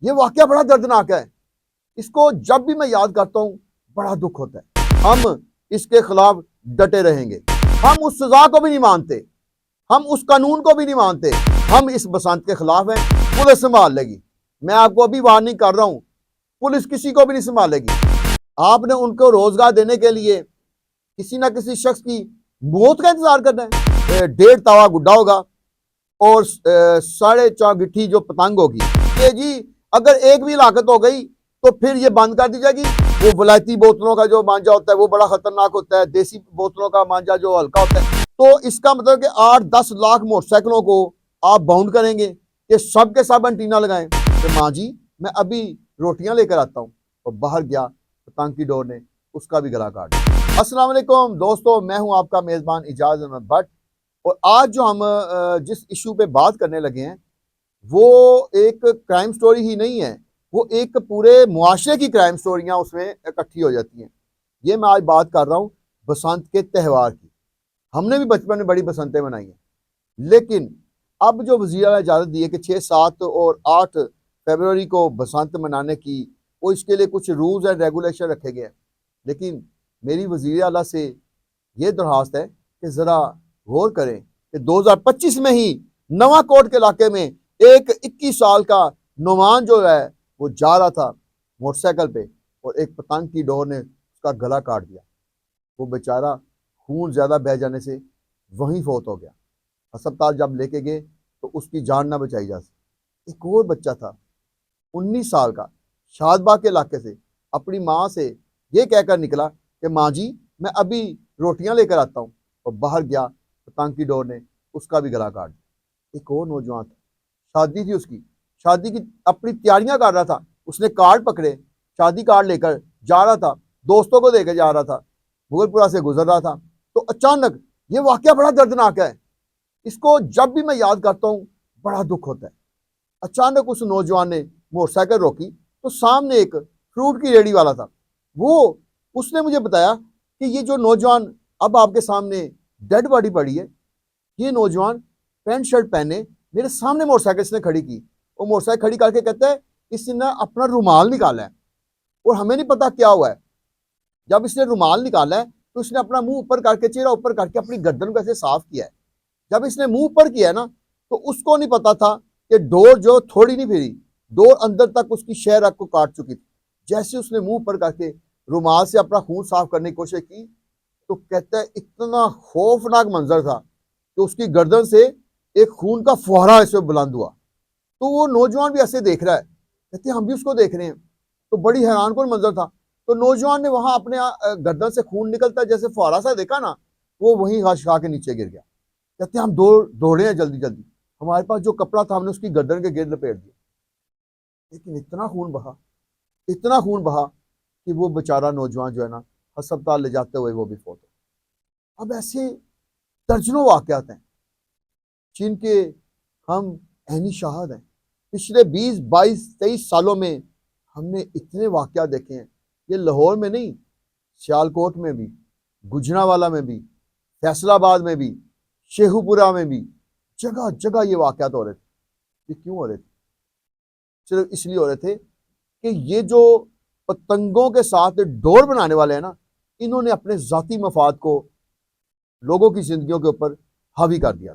یہ واقعہ بڑا دردناک ہے، اس کو جب بھی میں یاد کرتا ہوں بڑا دکھ ہوتا ہے۔ ہم اس کے خلاف ڈٹے رہیں گے، ہم اس سزا کو بھی نہیں مانتے، ہم اس قانون کو بھی نہیں مانتے، ہم اس بسنت کے خلاف ہیں۔ پولیس سنبھال لے گی، میں آپ کو ابھی وارننگ کر رہا ہوں، پولیس کسی کو بھی نہیں سنبھالے گی۔ آپ نے ان کو روزگار دینے کے لیے کسی نہ کسی شخص کی موت کا انتظار کرنا ہے۔ 1.5 توا گڈھا ہوگا اور 4.5 گٹھی جو پتنگ ہوگی، کہ جی اگر ایک بھی ہلاکت ہو گئی تو پھر یہ بند کر دی جائے گی۔ وہ ولایتی بوتلوں کا جو مانجا ہوتا ہے وہ بڑا خطرناک ہوتا ہے، دیسی بوتلوں کا مانجا جو ہلکا ہوتا ہے۔ تو اس کا مطلب کہ 8-10 لاکھ موٹر سائیکلوں کو آپ باؤنڈ کریں گے کہ سب کے سب انٹینا لگائیں کہ ماں جی میں ابھی روٹیاں لے کر آتا ہوں، اور باہر گیا پتنگ کی ڈور نے اس کا بھی گلا کاٹ دیا۔ السلام علیکم دوستو، میں ہوں آپ کا میزبان اعجاز احمد بٹ، اور آج جو ہم جس ایشو پہ بات کرنے لگے ہیں وہ ایک کرائم سٹوری ہی نہیں ہے، وہ ایک پورے معاشرے کی کرائم سٹوریاں اس میں اکٹھی ہو جاتی ہیں۔ یہ میں آج بات کر رہا ہوں بسنت کے تہوار کی۔ ہم نے بھی بچپن میں بڑی بسنتیں منائی ہیں، لیکن اب جو وزیر اعلیٰ اجازت دی ہے کہ 6، 7 اور 8 فروری کو بسنت منانے کی، وہ اس کے لیے کچھ رولز اینڈ ریگولیشن رکھے گئے ہیں، لیکن میری وزیر اعلیٰ سے یہ درخواست ہے کہ ذرا غور کریں کہ 2025 میں ہی نواں کوٹ کے علاقے میں ایک 21 سال کا نوجوان جو ہے وہ جا رہا تھا موٹر سائیکل پہ، اور ایک پتنگ کی ڈور نے اس کا گلا کاٹ دیا۔ وہ بیچارہ خون زیادہ بہہ جانے سے وہیں فوت ہو گیا۔ ہسپتال جب لے کے گئے تو اس کی جان نہ بچائی جا سکی۔ ایک اور بچہ تھا 19 سال کا، شاد باغ کے علاقے سے، اپنی ماں سے یہ کہہ کر نکلا کہ ماں جی میں ابھی روٹیاں لے کر آتا ہوں، اور باہر گیا پتنگ کی ڈور نے اس کا بھی گلا کاٹ دیا۔ ایک اور نوجوان تھا، شادی تھی اس کی، شادی کی اپنی تیاریاں کر رہا تھا، اس نے کارڈ پکڑے، شادی کارڈ لے کر جا رہا تھا، دوستوں کو دے کے جا رہا تھا، مغل پورہ سے گزر رہا تھا، تو اچانک یہ واقعہ بڑا دردناک ہے، اس کو جب بھی میں یاد کرتا ہوں بڑا دکھ ہوتا ہے۔ اچانک اس نوجوان نے موٹر سائیکل روکی تو سامنے ایک فروٹ کی ریڑھی والا تھا، اس نے مجھے بتایا کہ یہ جو نوجوان اب آپ کے سامنے ڈیڈ باڈی پڑی ہے، یہ نوجوان پینٹ شرٹ پہنے میرے سامنے موٹر سائیکل اس نے کھڑی کی، اور موٹر سائیکل کھڑی کر کے کہتا ہے اس نے اپنا رومال نکالا ہے، اور ہمیں نہیں پتا کیا ہوا ہے۔ جب اس نے رومال نکالا ہے تو اس نے اپنا منہ اوپر کر کے، چہرہ اوپر کر کے اپنی گردن کو ایسے صاف کیا ہے۔ جب اس نے منہ اوپر کیا ہے نا تو اس کو نہیں پتا تھا کہ ڈور جو تھوڑی نہیں پھری، ڈور اندر تک اس کی شہ رگ کو کاٹ چکی تھی۔ جیسے اس نے منہ اوپر کر کے رومال سے اپنا خون صاف کرنے کی کوشش کی تو کہتا ہے اتنا خوفناک منظر تھا کہ اس کی گردن سے ایک خون کا فوارہ ایسے بلند ہوا۔ تو وہ نوجوان بھی ایسے دیکھ رہا ہے، کہتے ہیں ہم بھی اس کو دیکھ رہے ہیں، تو بڑی حیران کن منظر تھا۔ تو نوجوان نے وہاں اپنے گردن سے خون نکلتا جیسے فوارہ سا دیکھا نا، وہ وہیں غش کھا کے نیچے گر گیا۔ کہتے ہیں ہم دوڑے ہیں جلدی جلدی، ہمارے پاس جو کپڑا تھا ہم نے اس کی گردن کے گرد لپیٹ دیا، لیکن اتنا خون بہا کہ وہ بیچارہ نوجوان جو ہے نا ہسپتال لے جاتے ہوئے وہ بھی فوت ہو۔ اب ایسے درجنوں واقعات ہیں جن کے ہم عینی شاہد ہیں۔ پچھلے 20، 22، 23 سالوں میں ہم نے اتنے واقعات دیکھے ہیں۔ یہ لاہور میں نہیں، سیالکوٹ میں بھی، گجرانوالہ میں بھی، فیصل آباد میں بھی، شیخو پورہ میں بھی، جگہ جگہ یہ واقعات ہو رہے تھے۔ یہ کیوں ہو رہے تھے؟ صرف اس لیے ہو رہے تھے کہ یہ جو پتنگوں کے ساتھ ڈور بنانے والے ہیں نا، انہوں نے اپنے ذاتی مفاد کو لوگوں کی زندگیوں کے اوپر حاوی کر دیا۔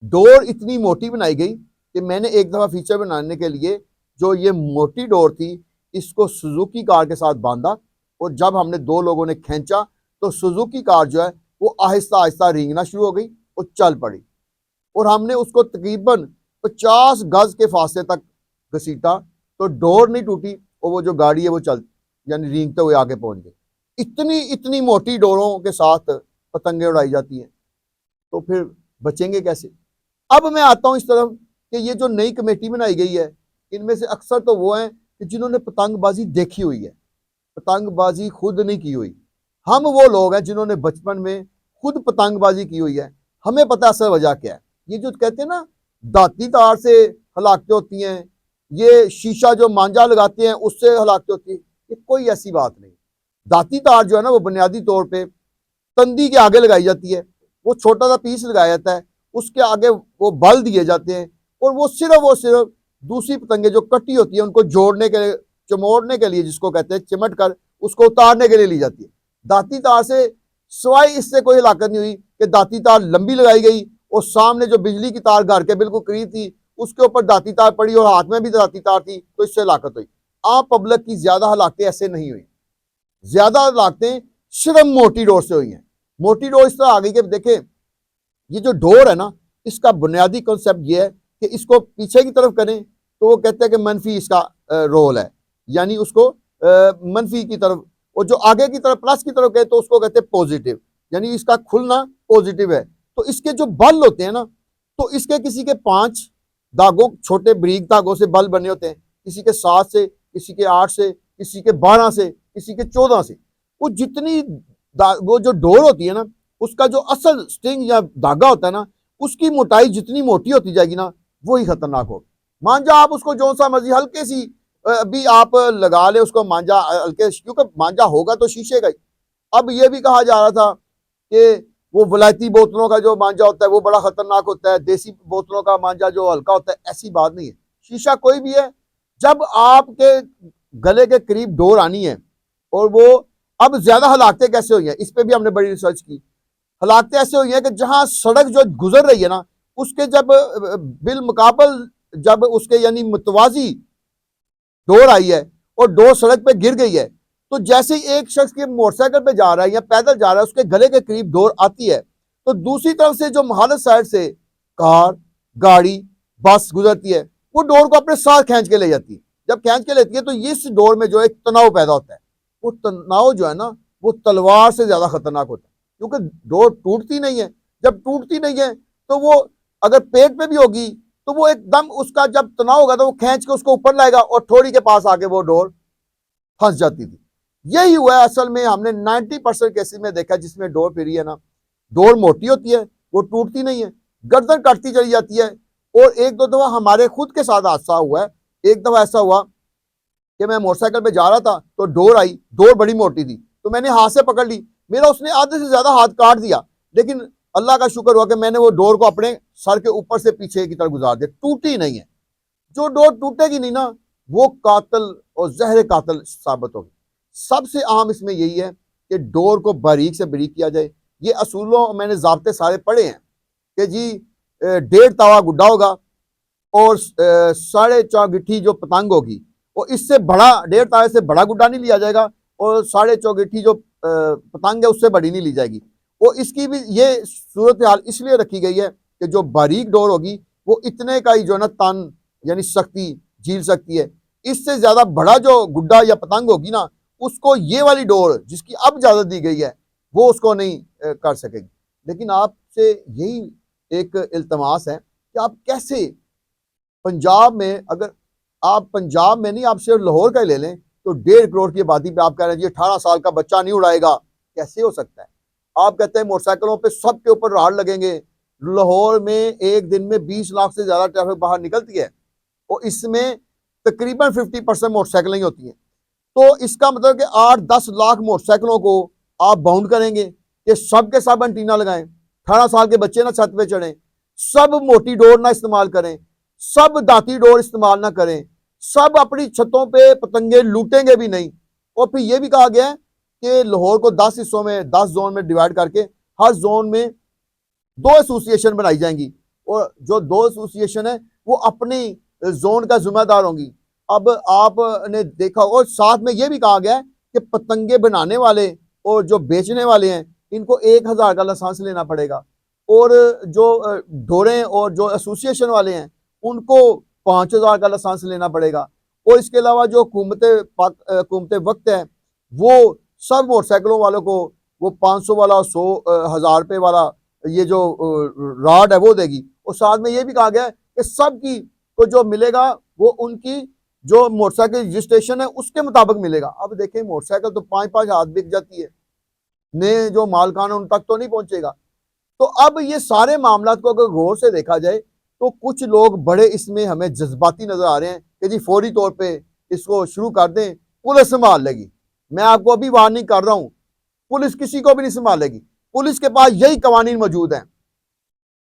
ڈور اتنی موٹی بنائی گئی کہ میں نے ایک دفعہ فیچر بنانے کے لیے جو یہ موٹی ڈور تھی اس کو سوزوکی کار کے ساتھ باندھا، اور جب ہم نے 2 لوگوں نے کھینچا تو سوزوکی کار جو ہے وہ آہستہ آہستہ رینگنا شروع ہو گئی اور چل پڑی، اور ہم نے اس کو تقریباً 50 گز کے فاصلے تک گھسیٹا تو ڈور نہیں ٹوٹی، اور وہ جو گاڑی ہے وہ یعنی رینگتے ہوئے آگے پہنچ گئی۔ اتنی موٹی ڈوروں کے ساتھ پتنگیں اڑائی جاتی ہیں، تو پھر بچیں گے کیسے؟ اب میں آتا ہوں اس طرف کہ یہ جو نئی کمیٹی بنائی گئی ہے، ان میں سے اکثر تو وہ ہیں کہ جنہوں نے پتنگ بازی دیکھی ہوئی ہے، پتنگ بازی خود نہیں کی ہوئی۔ ہم وہ لوگ ہیں جنہوں نے بچپن میں خود پتنگ بازی کی ہوئی ہے، ہمیں پتہ اصل وجہ کیا ہے۔ یہ جو کہتے ہیں نا دھاتی تار سے ہلاکتیں ہوتی ہیں، یہ شیشہ جو مانجا لگاتے ہیں اس سے ہلاکتیں ہوتی ہیں، یہ کوئی ایسی بات نہیں۔ دھاتی تار جو ہے نا وہ بنیادی طور پہ تندی کے آگے لگائی جاتی ہے، وہ چھوٹا سا پیس لگایا جاتا ہے، اس کے آگے وہ بل دیے جاتے ہیں، اور وہ صرف دوسری پتنگیں جو کٹی ہوتی ہیں ان کو جوڑنے کے لیے، چموڑنے کے لیے، جس کو کہتے ہیں چمٹ کر اس کو اتارنے کے لیے لی جاتی ہے۔ داتی تار سے سوائے اس سے کوئی ہلاکت نہیں ہوئی کہ داتی تار لمبی لگائی گئی اور سامنے جو بجلی کی تار گھر کے بالکل قریب تھی اس کے اوپر داتی تار پڑی اور ہاتھ میں بھی داتی تار تھی تو اس سے ہلاکت ہوئی۔ عام پبلک کی زیادہ ہلاکتیں ایسے نہیں ہوئی، زیادہ ہلاکتیں صرف موٹی ڈور سے ہوئی ہیں۔ موٹی ڈور اس طرح آ گئی کہ دیکھیں یہ جو ڈور ہے نا، اس کا بنیادی کنسپٹ یہ ہے کہ اس کو پیچھے کی طرف کریں تو وہ کہتے ہیں کہ منفی اس کا رول ہے، یعنی اس کو منفی کی طرف، اور جو آگے کی طرف پلس کی طرف کہے تو اس کو کہتے ہیں پوزیٹیو، یعنی اس کا کھلنا پوزیٹیو ہے۔ تو اس کے جو بل ہوتے ہیں نا، تو اس کے کسی کے 5 دھاگوں، چھوٹے بریک دھاگوں سے بل بنے ہوتے ہیں، کسی کے 7 سے، کسی کے 8 سے، کسی کے 12 سے، کسی کے 14 سے۔ وہ جتنی وہ جو ڈور ہوتی ہے نا، اس کا جو اصل سٹرنگ یا دھاگا ہوتا ہے نا، اس کی موٹائی جتنی موٹی ہوتی جائے گی نا وہی خطرناک ہوگی۔ مانجا آپ اس کو جو سا مرضی ہلکے سی بھی آپ لگا لے اس کو مانجا ہلکے، کیونکہ مانجا ہوگا تو شیشے کا ہی۔ اب یہ بھی کہا جا رہا تھا کہ وہ ولایتی بوتلوں کا جو مانجا ہوتا ہے وہ بڑا خطرناک ہوتا ہے، دیسی بوتلوں کا مانجا جو ہلکا ہوتا ہے، ایسی بات نہیں ہے۔ شیشہ کوئی بھی ہے، جب آپ کے گلے کے قریب ڈور آنی ہے، اور وہ اب زیادہ ہلاکتیں کیسے ہوئی ہیں اس پہ بھی ہم نے بڑی ریسرچ کی۔ ہلاکتیں ایسے ہوئی ہیں کہ جہاں سڑک جو گزر رہی ہے نا، اس کے جب بالمقابل جب اس کے یعنی متوازی ڈور آئی ہے اور ڈور سڑک پہ گر گئی ہے، تو جیسے ایک شخص کی موٹر سائیکل پہ جا رہا ہے یا پیدل جا رہا ہے، اس کے گلے کے قریب ڈور آتی ہے تو دوسری طرف سے جو مخالف سائڈ سے کار، گاڑی، بس گزرتی ہے، وہ ڈور کو اپنے ساتھ کھینچ کے لے جاتی ہے۔ جب کھینچ کے لیتی ہے تو اس ڈور میں جو ایک تناؤ پیدا ہوتا ہے، وہ تناؤ جو ہے نا وہ تلوار سے زیادہ خطرناک ہوتا ہے، کیونکہ ڈور ٹوٹتی نہیں ہے۔ جب ٹوٹتی نہیں ہے تو وہ اگر پیٹ پہ بھی ہوگی تو وہ ایک دم اس کا جب تناؤ ہوگا تو وہ کھینچ کے اس کو اوپر لائے گا اور تھوڑی کے پاس آ کے وہ ڈور پھنس جاتی تھی۔ یہی ہوا ہے اصل میں، ہم نے 90% کیسز میں دیکھا جس میں ڈور پھری ہے نا، ڈور موٹی ہوتی ہے، وہ ٹوٹتی نہیں ہے، گردن کٹتی چلی جاتی ہے۔ اور ایک دو دفعہ ہمارے خود کے ساتھ حادثہ ہوا ہے۔ ایک دفعہ ایسا ہوا کہ میں موٹر سائیکل پہ جا رہا تھا تو ڈور آئی، ڈور بڑی موٹی تھی تو میں نے ہاتھ سے پکڑ لی، میرا اس نے آدھے سے زیادہ ہاتھ کاٹ دیا، لیکن اللہ کا شکر ہوا کہ میں نے وہ ڈور کو اپنے سر کے اوپر سے پیچھے کی طرف گزار دیا، ٹوٹی نہیں ہے۔ جو ڈور ٹوٹے گی نہیں نا وہ قاتل اور زہر قاتل ثابت ہوگی۔ سب سے اہم اس میں یہی ہے کہ ڈور کو باریک سے باریک کیا جائے۔ یہ اصولوں میں نے ضابطے سارے پڑھے ہیں کہ جی 1.5 توا گڈا ہوگا اور 4.5 گٹھی جو پتنگ ہوگی، اور اس سے بڑا 1.5 تاوے سے بڑا گڈا نہیں لیا جائے گا، اور 4.5 گٹھی جو پتنگ ہے اس سے بڑی نہیں لی جائے گی۔ اور اس کی بھی یہ صورتحال اس لیے رکھی گئی ہے کہ جو باریک ڈور ہوگی وہ اتنے کا ہی جو ہے نا تن یعنی سختی جھیل سکتی ہے، اس سے زیادہ بڑا جو گڈا یا پتنگ ہوگی نا اس کو یہ والی ڈور جس کی اب اجازت دی گئی ہے وہ اس کو نہیں کر سکے گی۔ لیکن آپ سے یہی ایک التماس ہے کہ آپ کیسے پنجاب میں، اگر آپ پنجاب میں نہیں، آپ صرف لاہور کا ہی لے لیں تو 1.5 کروڑ کی آبادی پہ آپ کہہ رہے ہیں جی 18 سال کا بچہ نہیں اڑائے گا، کیسے ہو سکتا ہے؟ آپ کہتے ہیں موٹر سائیکلوں پہ سب کے اوپر راڑ لگیں گے۔ لاہور میں ایک دن میں 20 لاکھ سے زیادہ ٹریفک باہر نکلتی ہے اور اس میں تقریباً 50% موٹر سائیکلیں ہی ہوتی ہیں، تو اس کا مطلب کہ 8-10 لاکھ موٹر سائیکلوں کو آپ باؤنڈ کریں گے کہ سب کے سب انٹینا لگائیں، 18 سال کے بچے نہ چھت پہ چڑھیں، سب موٹی ڈور نہ استعمال کریں، سب داتی ڈور استعمال نہ کریں، سب اپنی چھتوں پہ پتنگے لوٹیں گے بھی نہیں۔ اور پھر یہ بھی کہا گیا ہے کہ لاہور کو 10 حصوں میں 10 زون میں ڈیوائڈ کر کے ہر زون میں 2 ایسوسیشن بنائی جائیں گی، اور جو 2 ایسوسیشن ہیں وہ اپنی زون کا ذمہ دار ہوں گی۔ اب آپ نے دیکھا، اور ساتھ میں یہ بھی کہا گیا ہے کہ پتنگے بنانے والے اور جو بیچنے والے ہیں ان کو 1000 کا لائسنس لینا پڑے گا، اور جو ڈوریں اور جو ایسوسیشن والے ہیں ان کو 5000 کا لائسنس لینا پڑے گا۔ اور اس کے علاوہ جو حکومت وقت ہے وہ سب موٹر سائیکلوں والوں کو وہ 500 والا 100,000 روپے والا یہ جو راڈ ہے وہ دے گی، اور ساتھ میں یہ بھی کہا گیا ہے کہ سب کی کو جو ملے گا وہ ان کی جو موٹر سائیکل رجسٹریشن ہے اس کے مطابق ملے گا۔ اب دیکھیں موٹر سائیکل تو 5-5 ہاتھ بک جاتی ہے، نئے جو مالکان ان تک تو نہیں پہنچے گا۔ تو اب یہ سارے معاملات کو اگر غور سے دیکھا جائے تو کچھ لوگ بڑے اس میں ہمیں جذباتی نظر آ رہے ہیں کہ جی فوری طور پہ اس کو شروع کر دیں، پولیس سنبھال لے گی۔ میں آپ کو ابھی وارننگ کر رہا ہوں، پولیس کسی کو بھی نہیں سنبھالے گی، پولیس کے پاس یہی قوانین موجود ہیں۔